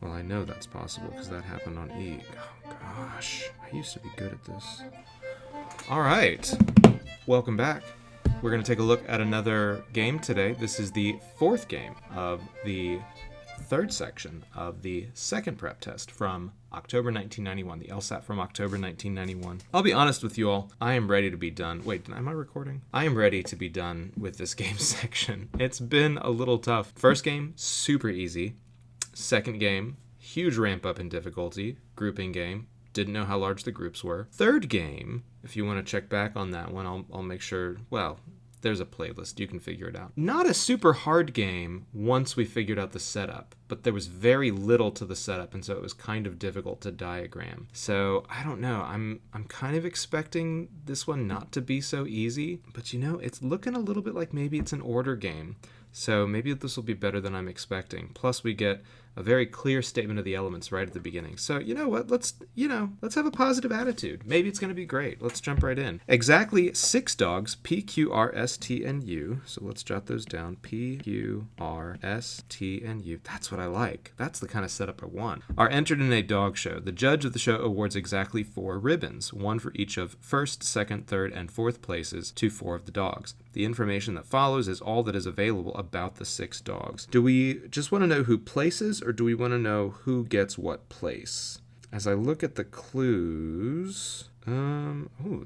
Well, I know that's possible because that happened on E. Oh, gosh. I used to be good at this. All right. Welcome back. We're going to take a look at another game today. This is the fourth game of the third section of the second prep test from October 1991, the LSAT from October 1991. I'll be honest with you all, I am ready to be done. Wait, am I recording? I am ready to be done with this game section. It's been a little tough. First game, super easy. Second game, huge ramp up in difficulty. Grouping game, didn't know how large the groups were. Third game, if you want to check back on that one, I'll make sure, well, there's a playlist. You can figure it out. Not a super hard game once we figured out the setup, but there was very little to the setup, and so it was kind of difficult to diagram. So I don't know. I'm kind of expecting this one not to be so easy, but you know, it's looking a little bit like maybe it's an order game. So maybe this will be better than I'm expecting. Plus, we get a very clear statement of the elements right at the beginning. So you know what? Let's have a positive attitude. Maybe it's going to be great. Let's jump right in. Exactly 6 dogs, P, Q, R, S, T, and U. So let's jot those down. P, Q, R, S, T, and U. That's what I like. That's the kind of setup I want. Are entered in a dog show. The judge of the show awards exactly 4 ribbons, one for each of first, second, third, and fourth places to 4 of the dogs. The information that follows is all that is available about the 6 dogs. Do we just want to know who places, or do we want to know who gets what place? As I look at the clues,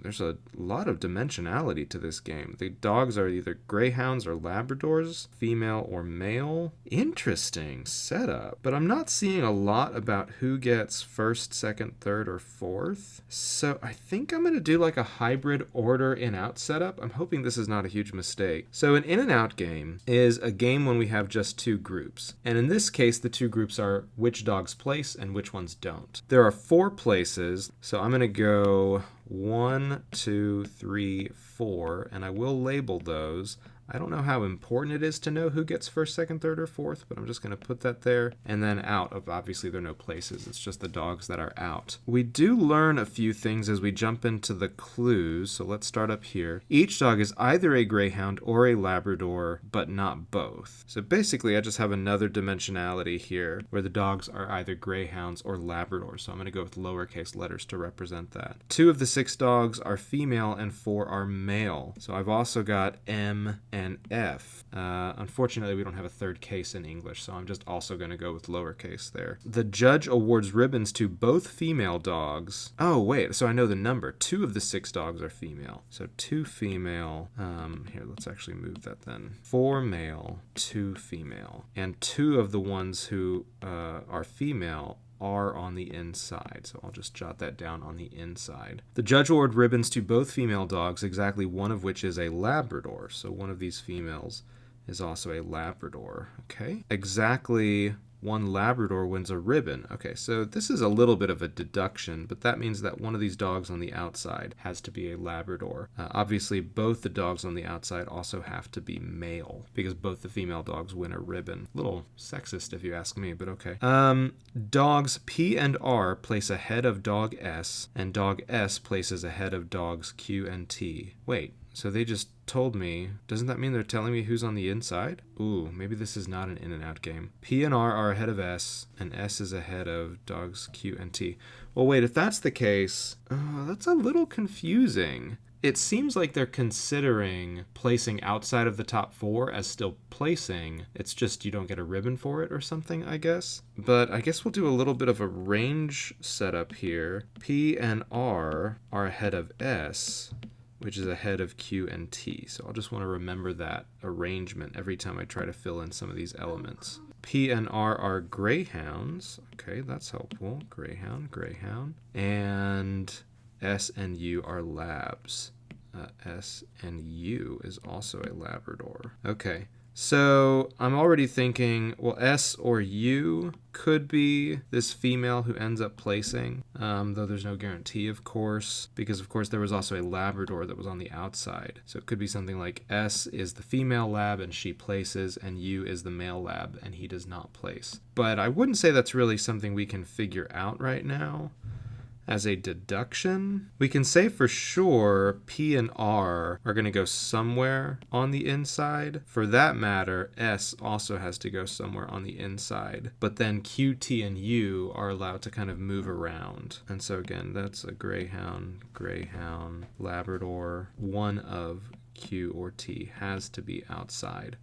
there's a lot of dimensionality to this game. The dogs are either greyhounds or Labradors, female or male. Interesting setup. But I'm not seeing a lot about who gets first, second, third, or fourth. So I think I'm going to do like a hybrid order in-out setup. I'm hoping this is not a huge mistake. So an in and out game is a game when we have just 2 groups. And in this case, the 2 groups are which dogs place and which ones don't. There are 4 places, so I'm going to go 1, 2, 3, 4, and I will label those. I don't know how important it is to know who gets first, second, third, or fourth, but I'm just going to put that there. And then out. Obviously, there are no places. It's just the dogs that are out. We do learn a few things as we jump into the clues, so let's start up here. Each dog is either a greyhound or a Labrador, but not both. So basically, I just have another dimensionality here where the dogs are either greyhounds or Labradors. So I'm going to go with lowercase letters to represent that. 2 of the 6 dogs are female and 4 are male. So I've also got M and F. Unfortunately, we don't have a third case in English, so I'm just also going to go with lowercase there. The judge awards ribbons to both female dogs. Oh, wait, so I know the number. 2 of the 6 dogs are female. So 2 female. Here, let's actually move that then. 4 male, 2 female. And 2 of the ones who are female are on the inside. So I'll just jot that down on the inside. The judge awarded ribbons to both female dogs, exactly one of which is a Labrador. So one of these females is also a Labrador. Okay. Exactly 1 Labrador wins a ribbon. Okay, so this is a little bit of a deduction, but that means that one of these dogs on the outside has to be a Labrador. Obviously, both the dogs on the outside also have to be male, because both the female dogs win a ribbon. A little sexist if you ask me, but okay. Dogs P and R place ahead of dog S, and dog S places ahead of dogs Q and T. Wait. So they just told me, doesn't that mean they're telling me who's on the inside? Ooh, maybe this is not an in and out game. P and R are ahead of S, and S is ahead of dogs Q and T. Well, wait, if that's the case, that's a little confusing. It seems like they're considering placing outside of the top 4 as still placing. It's just you don't get a ribbon for it or something, I guess. But I guess we'll do a little bit of a range setup here. P and R are ahead of S, which is ahead of Q and T. So I'll just want to remember that arrangement every time I try to fill in some of these elements. P and R are greyhounds. Okay, that's helpful. Greyhound, greyhound. And S and U are labs. S and U is also a Labrador. Okay. So I'm already thinking, well, S or U could be this female who ends up placing, though there's no guarantee, of course, because, of course, there was also a Labrador that was on the outside. So it could be something like S is the female lab and she places, and U is the male lab and he does not place. But I wouldn't say that's really something we can figure out right now. As a deduction, we can say for sure P and R are going to go somewhere on the inside. For that matter, S also has to go somewhere on the inside. But then Q, T, and U are allowed to kind of move around. And so again, that's a greyhound, Labrador. One of Q or T has to be outside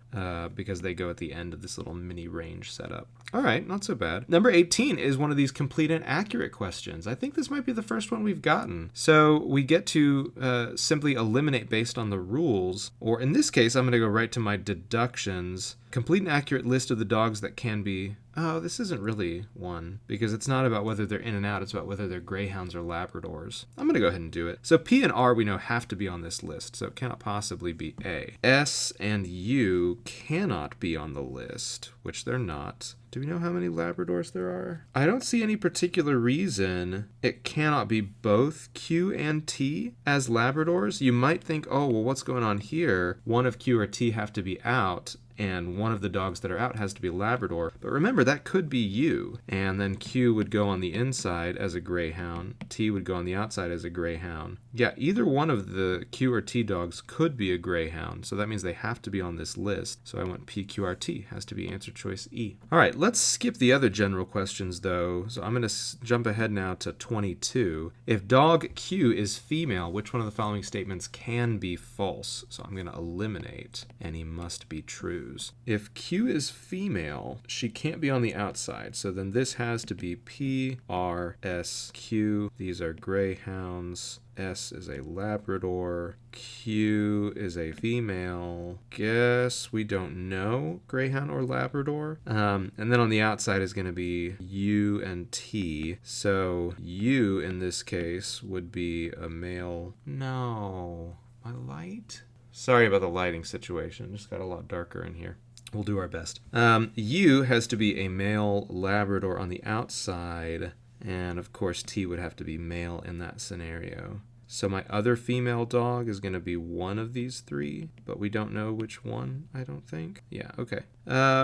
because they go at the end of this little mini range setup. All right, not so bad. Number 18 is one of these complete and accurate questions. I think this might be the first one we've gotten. So we get to simply eliminate based on the rules, or in this case, I'm going to go right to my deductions. Complete an accurate list of the dogs that can be... Oh, this isn't really one, because it's not about whether they're in and out, it's about whether they're greyhounds or Labradors. I'm going to go ahead and do it. So P and R we know have to be on this list, so it cannot possibly be A. S and U cannot be on the list, which they're not. Do we know how many Labradors there are? I don't see any particular reason it cannot be both Q and T as Labradors. You might think, oh, well, what's going on here? One of Q or T have to be out, and one of the dogs that are out has to be Labrador. But remember, that could be U. And then Q would go on the inside as a greyhound. T would go on the outside as a greyhound. Yeah, either one of the Q or T dogs could be a greyhound. So that means they have to be on this list. So I went PQRT has to be answer choice E. All right, let's skip the other general questions though. So I'm going to jump ahead now to 22. If dog Q is female, which one of the following statements can be false? So I'm going to eliminate any must be true. If Q is female, she can't be on the outside. So then this has to be P, R, S, Q. These are greyhounds. S is a Labrador. Q is a female. Guess we don't know greyhound or Labrador. And then on the outside is going to be U and T. So U in this case would be a male. No, my light? Sorry about the lighting situation. Just got a lot darker in here. We'll do our best. U has to be a male Labrador on the outside. And of course, T would have to be male in that scenario. So my other female dog is going to be one of these three, but we don't know which one, I don't think. Yeah, okay.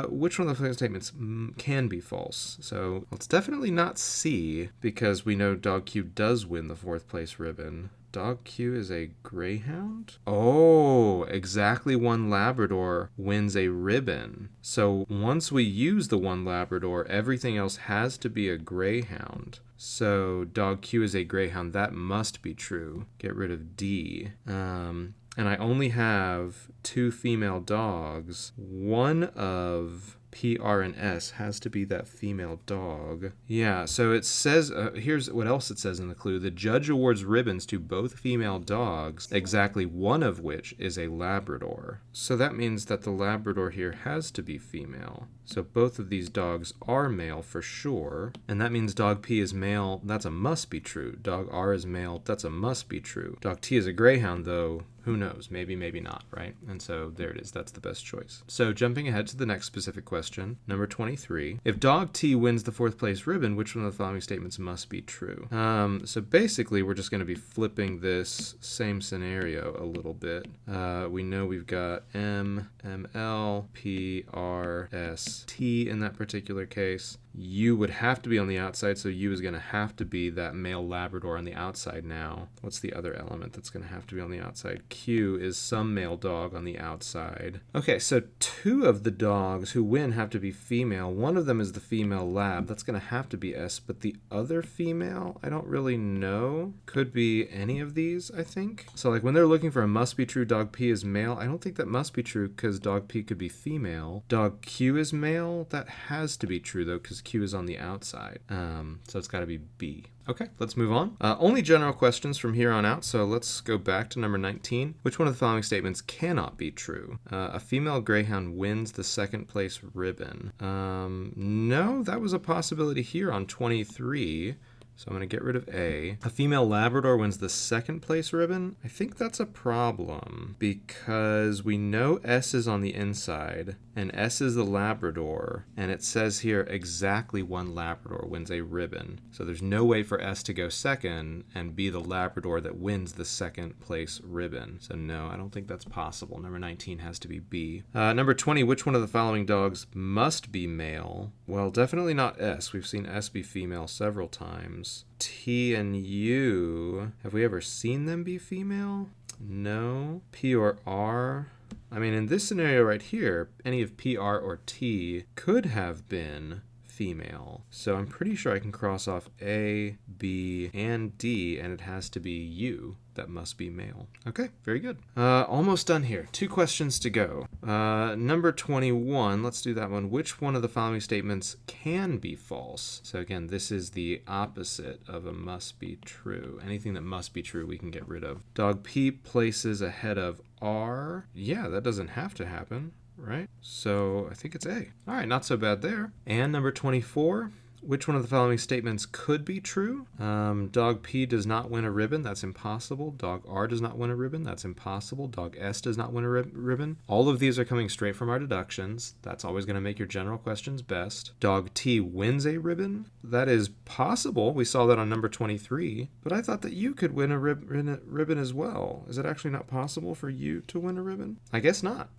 Which one of the statements can be false? So it's definitely not C, because we know dog Q does win the 4th place ribbon. Dog Q is a greyhound? Oh, exactly one Labrador wins a ribbon. So once we use the one Labrador, everything else has to be a greyhound. So dog Q is a greyhound. That must be true. Get rid of D. And I only have 2 female dogs. One of P, R, and S has to be that female dog. Yeah, so it says, here's what else it says in the clue. The judge awards ribbons to both female dogs, exactly one of which is a Labrador. So that means that the Labrador here has to be female. So both of these dogs are male for sure. And that means dog P is male. That's a must be true. Dog R is male. That's a must be true. Dog T is a greyhound, though. Who knows? Maybe, maybe not, right? And so there it is. That's the best choice. So jumping ahead to the next specific question, number 23. If dog T wins the 4th place ribbon, which one of the following statements must be true? So basically, we're just going to be flipping this same scenario a little bit. We know we've got M, ML, P, R, S, T in that particular case. U would have to be on the outside, so U is going to have to be that male Labrador on the outside now. What's the other element that's going to have to be on the outside? Q is some male dog on the outside. Okay, so 2 of the dogs who win have to be female. One of them is the female Lab. That's going to have to be S, but the other female, I don't really know. Could be any of these, I think. So like when they're looking for a must be true, dog P is male. I don't think that must be true because dog P could be female. Dog Q is male. That has to be true though because Q is on the outside. So it's got to be B. Okay, let's move on. Only general questions from here on out, so let's go back to number 19. Which one of the following statements cannot be true? A female greyhound wins the 2nd place ribbon. No, that was a possibility here on 23. So I'm going to get rid of A. A female Labrador wins the 2nd place ribbon. I think that's a problem because we know S is on the inside and S is the Labrador. And it says here exactly one Labrador wins a ribbon. So there's no way for S to go second and be the Labrador that wins the 2nd place ribbon. So no, I don't think that's possible. Number 19 has to be B. Number 20, which one of the following dogs must be male? Well, definitely not S. We've seen S be female several times. names. T and U, have we ever seen them be female? No. P or R? I mean, in this scenario right here, any of P, R, or T could have been female. So I'm pretty sure I can cross off A, B, and D, and it has to be U. That must be male. Okay, very good. Almost done here. 2 questions to go. Number 21, let's do that one. Which one of the following statements can be false? So again, this is the opposite of a must be true. Anything that must be true, we can get rid of. Dog P places ahead of R. Yeah, that doesn't have to happen, right? So I think it's A. All right, not so bad there. And number 24, which one of the following statements could be true? Dog P does not win a ribbon. That's impossible. Dog R does not win a ribbon. That's impossible. Dog S does not win a ribbon. All of these are coming straight from our deductions. That's always going to make your general questions best. Dog T wins a ribbon. That is possible. We saw that on number 23. But I thought that you could win a ribbon as well. Is it actually not possible for you to win a ribbon? I guess not.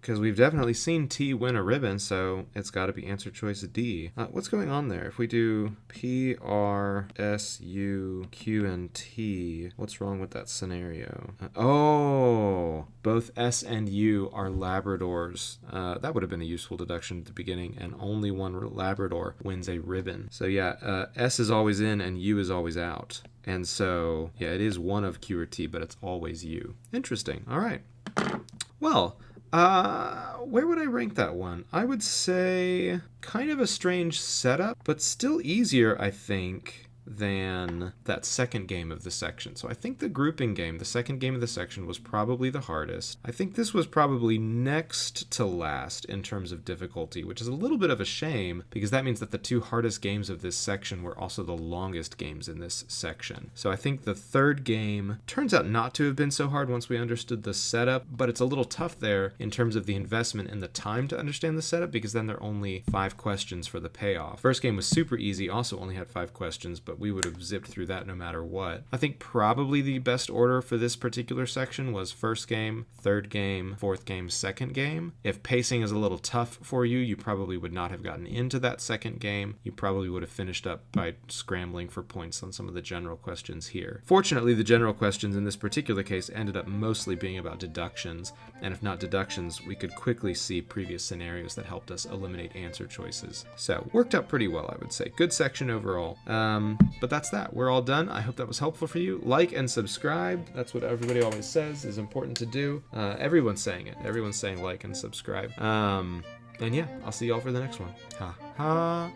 Because we've definitely seen T win a ribbon, so it's got to be answer choice D. What's going on there? If we do P, R, S, U, Q, and T, what's wrong with that scenario? Oh, both S and U are Labradors. That would have been a useful deduction at the beginning, and only one Labrador wins a ribbon. So yeah, S is always in and U is always out. And so, yeah, it is one of Q or T, but it's always U. Interesting. All right. Well, where would I rank that one? I would say kind of a strange setup, but still easier, I think, than that second game of the section. So I think the grouping game, the second game of the section, was probably the hardest. I think this was probably next to last in terms of difficulty, which is a little bit of a shame because that means that the 2 hardest games of this section were also the longest games in this section. So I think the third game turns out not to have been so hard once we understood the setup, but it's a little tough there in terms of the investment and the time to understand the setup because then there are only 5 questions for the payoff. First game was super easy, also only had 5 questions, but we would have zipped through that no matter what. I think probably the best order for this particular section was first game, third game, fourth game, second game. If pacing is a little tough for you, you probably would not have gotten into that second game. You probably would have finished up by scrambling for points on some of the general questions here. Fortunately, the general questions in this particular case ended up mostly being about deductions, and if not deductions, we could quickly see previous scenarios that helped us eliminate answer choices. So, worked out pretty well, I would say. Good section overall. But that's that. We're all done. I hope that was helpful for you. Like and subscribe. That's what everybody always says is important to do. Everyone's saying it. Everyone's saying like and subscribe. And yeah, I'll see y'all for the next one. Ha ha.